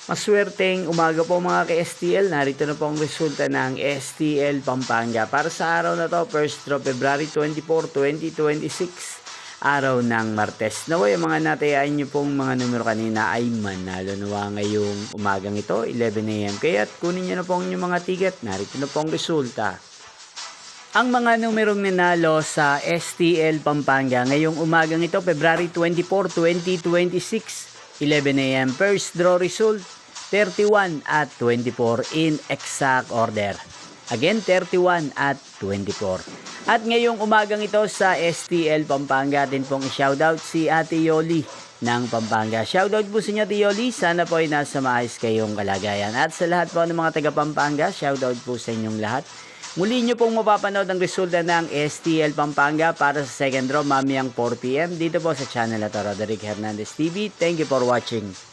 Maswerteng umaga po mga ka-STL. Narito na po ang resulta ng STL Pampanga. Para sa araw na to, 1st of February 24, 2026. Araw ng Martes. Naway, ang mga natayaan nyo pong mga numero kanina ay manalo nawa ngayong umagang ito, 11 AM. Kaya't kunin nyo na po ang inyong mga ticket. Narito na po ang resulta. Ang mga numerong nanalo sa STL Pampanga ngayong umagang ito, February 24, 2026. 11 AM. First draw result, 31 at 24 in exact order. Again, 31 at 24. At ngayong umagang ito sa STL Pampanga, din pong shoutout si Ate Yoli ng Pampanga. Shoutout po sa inyo, Ate Yoli. Sana po ay nasa maayos kayong kalagayan. At sa lahat po ng mga taga Pampanga, shoutout po sa inyong lahat. Muli nyo pong mapapanood ang resulta ng STL Pampanga para sa second draw mamayang 4 PM dito po sa channel at Roderick Hernandez TV. Thank you for watching.